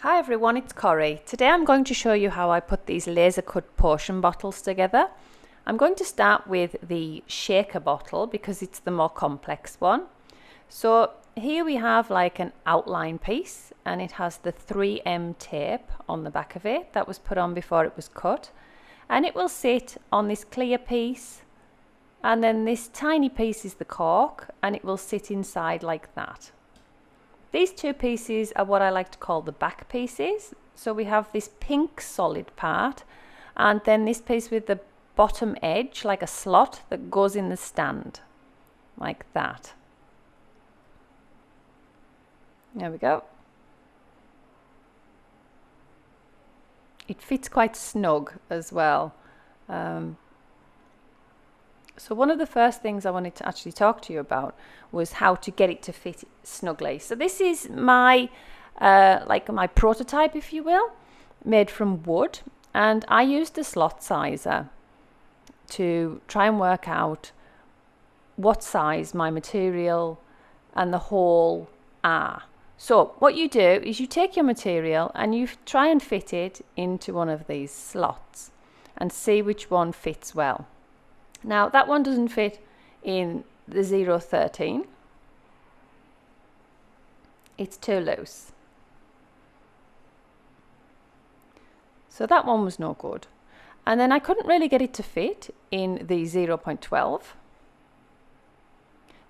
Hi everyone, it's Corrie. Today I'm going to show you how I put these laser cut potion bottles together. I'm going to start with the shaker bottle because it's the more complex one. So here we have like an outline piece and it has the 3M tape on the back of it that was put on before it was cut, and it will sit on this clear piece, and then this tiny piece is the cork and it will sit inside like that. These two pieces are what I like to call the back pieces. So we have this pink solid part and then this piece with the bottom edge like a slot that goes in the stand like that. There we go. It fits quite snug as well. So one of the first things I wanted to actually talk to you about was how to get it to fit snugly. So this is my like my prototype, if you will, made from wood, and I used a slot sizer to try and work out what size my material and the hole are. So what you do is you take your material and you try and fit it into one of these slots and see which one fits well. Now that one doesn't fit in the 013. It's too loose. So that one was no good. And then I couldn't really get it to fit in the 0.12.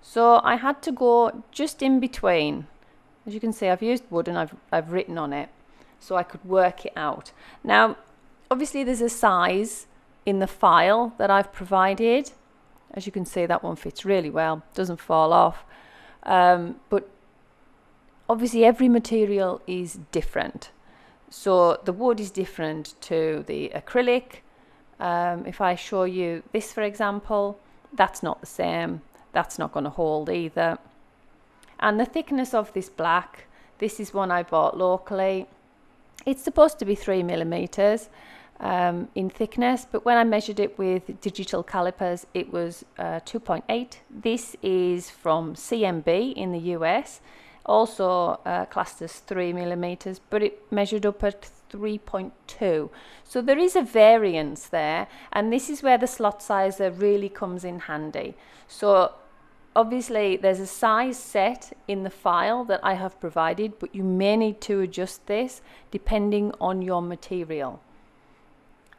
So I had to go just in between. As you can see, I've used wood and I've written on it so I could work it out. Now, obviously there's a size in the file that I've provided. As you can see, that one fits really well, doesn't fall off. But obviously every material is different. So the wood is different to the acrylic. If I show you this, for example, that's not the same. That's not going to hold either. And the thickness of this black, this is one I bought locally. It's supposed to be 3mm. In thickness, but when I measured it with digital calipers it was 2.8. This is from CMB in the US, also classed as 3mm, but it measured up at 3.2. So there is a variance there, and this is where the slot sizer really comes in handy. So obviously there's a size set in the file that I have provided, but you may need to adjust this depending on your material.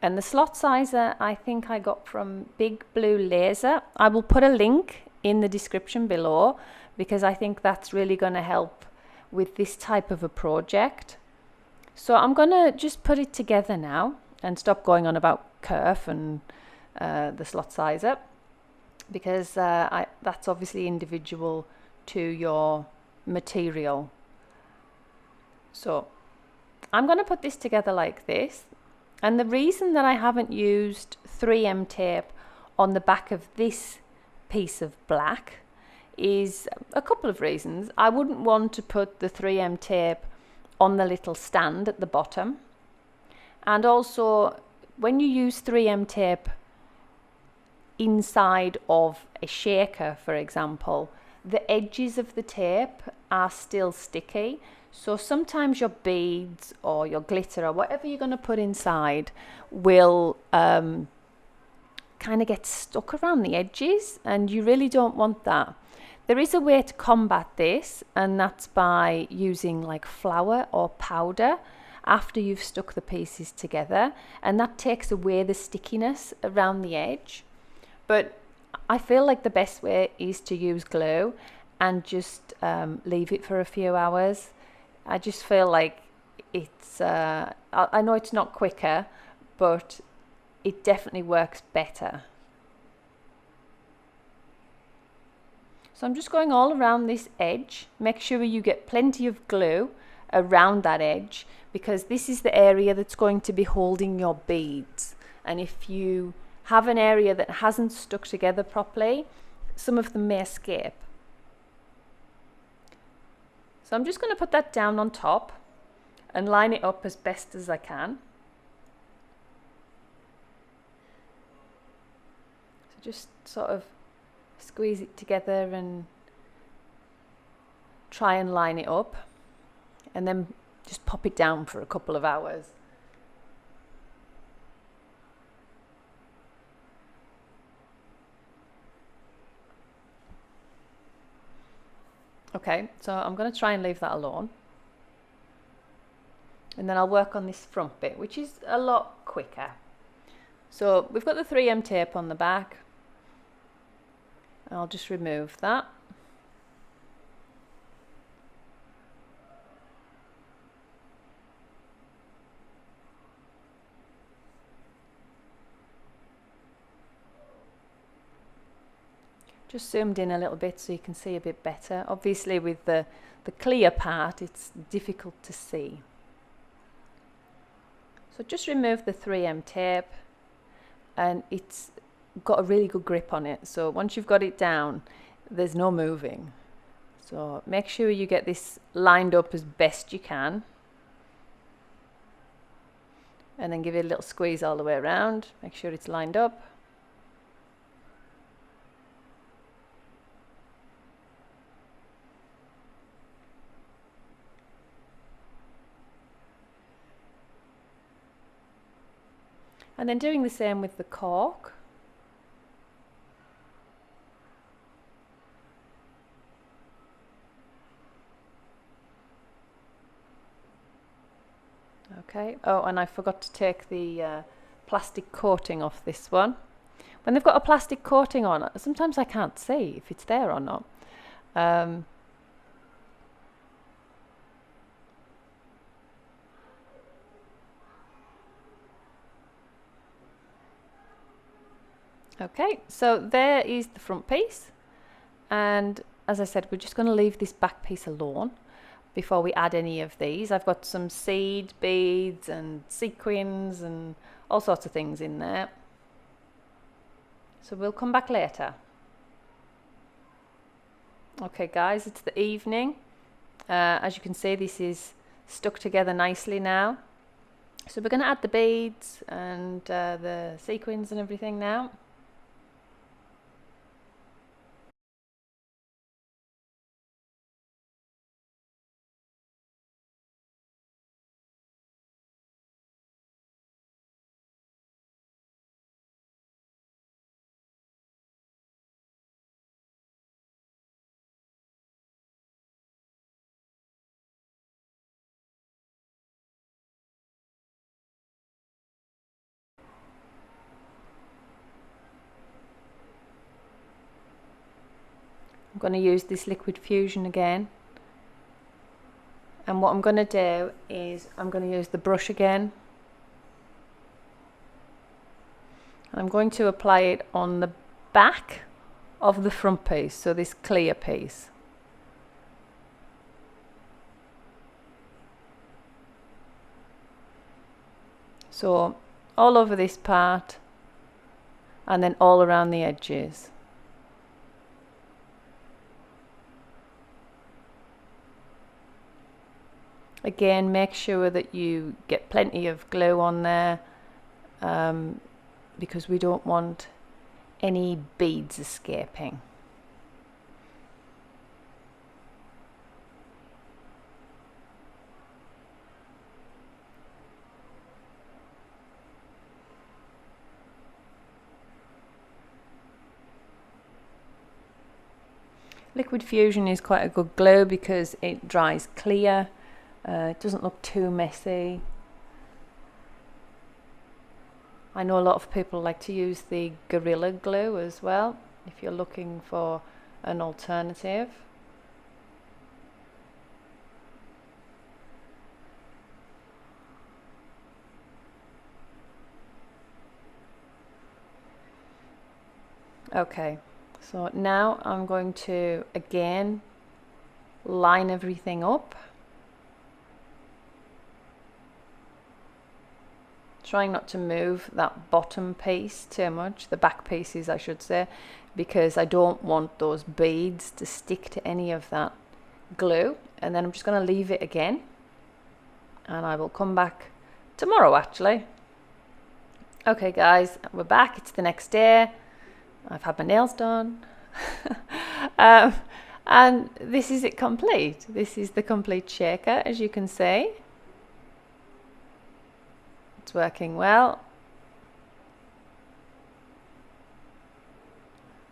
And the slot sizer I think I got from Big Blue Laser. I will put a link in the description below because I think that's really going to help with this type of a project. So I'm going to just put it together now and stop going on about kerf and the slot sizer, because that's obviously individual to your material. So I'm going to put this together like this. And the reason that I haven't used 3M tape on the back of this piece of black is a couple of reasons. I wouldn't want to put the 3M tape on the little stand at the bottom. And also, when you use 3M tape inside of a shaker, for example, the edges of the tape are still sticky. So sometimes your beads or your glitter or whatever you're going to put inside will kind of get stuck around the edges, and you really don't want that. There is a way to combat this, and that's by using like flour or powder after you've stuck the pieces together, and that takes away the stickiness around the edge. But I feel like the best way is to use glue and just leave it for a few hours. I just feel like it's, I know it's not quicker, but it definitely works better. So I'm just going all around this edge. Make sure you get plenty of glue around that edge, because this is the area that's going to be holding your beads. And if you have an area that hasn't stuck together properly, some of them may escape. So I'm just going to put that down on top and line it up as best as I can. So just sort of squeeze it together and try and line it up. And then just pop it down for a couple of hours. Okay, so I'm going to try and leave that alone. And then I'll work on this front bit, which is a lot quicker. So we've got the 3M tape on the back. I'll just remove that. Just zoomed in a little bit so you can see a bit better. Obviously with the clear part, it's difficult to see. So just remove the 3M tape, and it's got a really good grip on it. So once you've got it down, there's no moving. So make sure you get this lined up as best you can. And then give it a little squeeze all the way around. Make sure it's lined up. And then doing the same with the cork. Okay, oh, and I forgot to take the plastic coating off this one. When they've got a plastic coating on it, sometimes I can't see if it's there or not. Okay, so there is the front piece, and as I said, we're just going to leave this back piece alone before we add any of these. I've got some seed beads and sequins and all sorts of things in there, so we'll come back later. Okay guys, it's the evening. As you can see, this is stuck together nicely now, so we're going to add the beads and the sequins and everything now. I'm going to use this liquid fusion again, and what I'm going to do is I'm going to use the brush again, and I'm going to apply it on the back of the front piece, so this clear piece. So all over this part and then all around the edges. Again, make sure that you get plenty of glue on there, because we don't want any beads escaping. Liquid fusion is quite a good glue because it dries clear. It doesn't look too messy. I know a lot of people like to use the Gorilla Glue as well, if you're looking for an alternative. Okay, so now I'm going to again line everything up. Trying not to move that bottom piece too much, the back pieces I should say, because I don't want those beads to stick to any of that glue. And then I'm just going to leave it again, and I will come back tomorrow actually. Okay guys, we're back. It's the next day. I've had my nails done. And this is it complete. This is the complete shaker, as you can see. It's working well.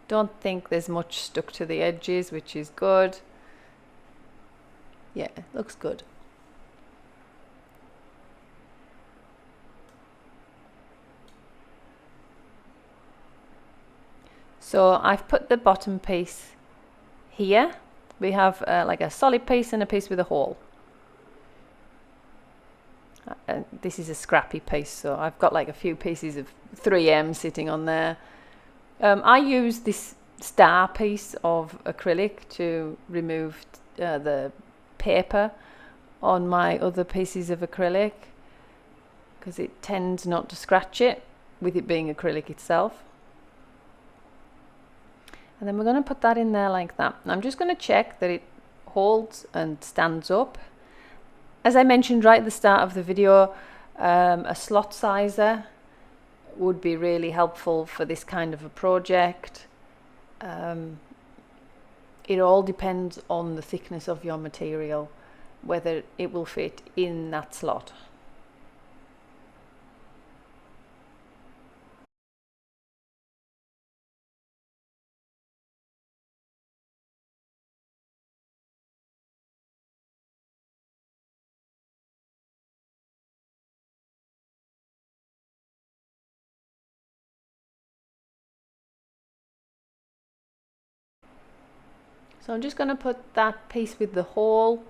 Don't think there's much stuck to the edges, which is good. Yeah, it looks good. So I've put the bottom piece here. We have like a solid piece and a piece with a hole. This is a scrappy piece, so I've got like a few pieces of 3M sitting on there. I use this star piece of acrylic to remove the paper on my other pieces of acrylic, because it tends not to scratch it with it being acrylic itself. And then we're going to put that in there like that. I'm just going to check that it holds and stands up. As I mentioned right at the start of the video, a slot sizer would be really helpful for this kind of a project. It all depends on the thickness of your material, whether it will fit in that slot. So I'm just going to put that piece with the hole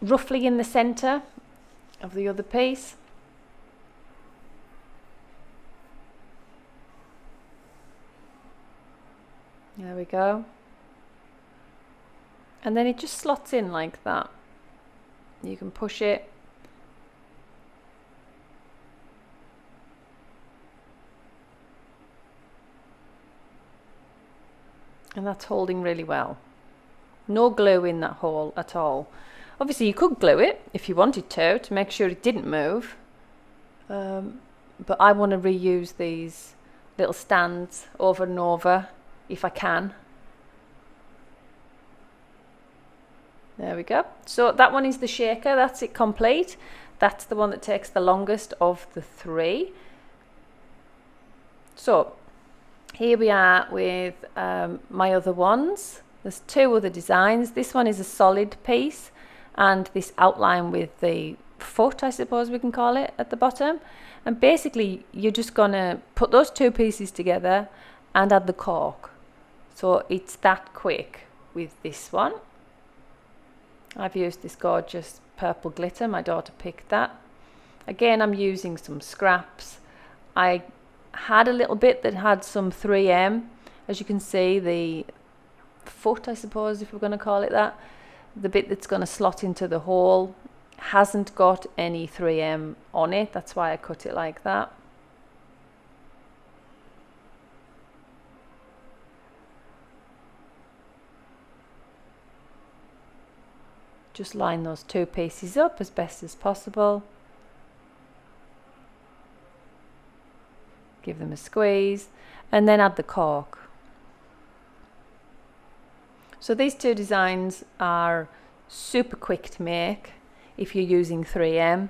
roughly in the center of the other piece. There we go. And then it just slots in like that. You can push it. And that's holding really well. No glue in that hole at all. Obviously you could glue it if you wanted to make sure it didn't move. But I want to reuse these little stands over and over if I can. There we go. So that one is the shaker. That's it complete. That's the one that takes the longest of the three. So here we are with my other ones. There's two other designs. This one is a solid piece, and this outline with the foot, I suppose we can call it, at the bottom. And basically you're just gonna put those two pieces together and add the cork. So it's that quick with this one. I've used this gorgeous purple glitter. My daughter picked that. Again, I'm using some scraps. I had a little bit that had some 3M. As you can see, the foot, I suppose, if we're going to call it that, the bit that's going to slot into the hole, hasn't got any 3M on it. That's why I cut it like that. Just line those two pieces up as best as possible. Give them a squeeze and then add the cork. So these two designs are super quick to make if you're using 3M.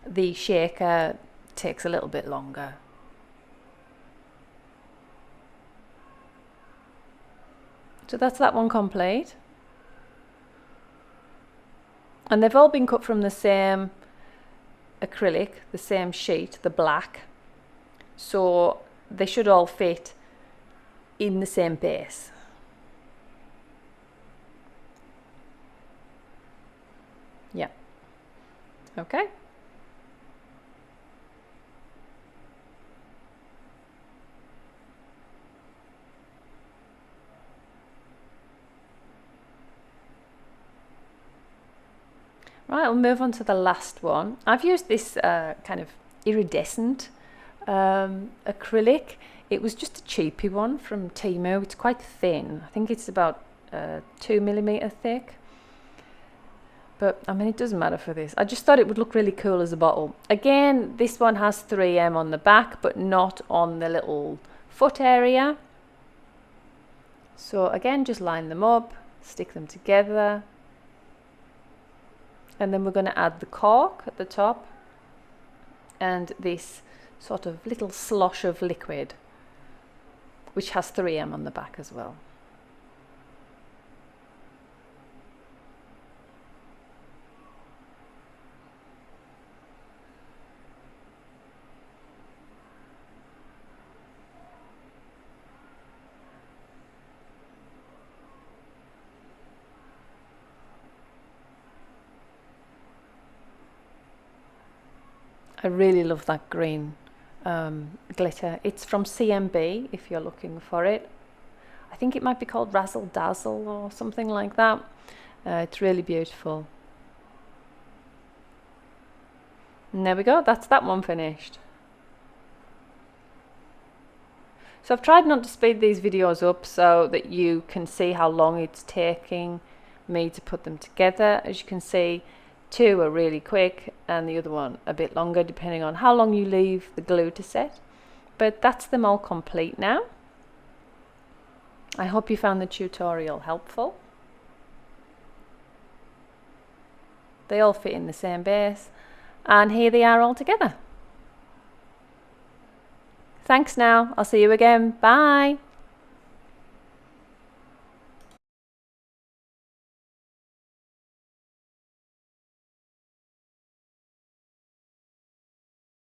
The shaker takes a little bit longer. So that's that one complete. And they've all been cut from the same acrylic, the same sheet, the black. So they should all fit in the same base. Yeah. Okay. Right, I'll move on to the last one. I've used this kind of iridescent acrylic. It was just a cheapy one from Temu. It's quite thin. I think it's about 2mm thick. But I mean, it doesn't matter for this. I just thought it would look really cool as a bottle. Again, this one has 3M on the back, but not on the little foot area. So again, just line them up, stick them together. And then we're going to add the cork at the top. and this sort of little slosh of liquid, which has 3M on the back as well. I really love that green glitter. It's from CMB if you're looking for it. I think it might be called Razzle Dazzle or something like that. It's really beautiful. And there we go, that's that one finished. So I've tried not to speed these videos up so that you can see how long it's taking me to put them together. As you can see, 2 are really quick and the other one a bit longer, depending on how long you leave the glue to set. But that's them all complete now. I hope you found the tutorial helpful. They all fit in the same base, and here they are all together. Thanks now, I'll see you again, bye!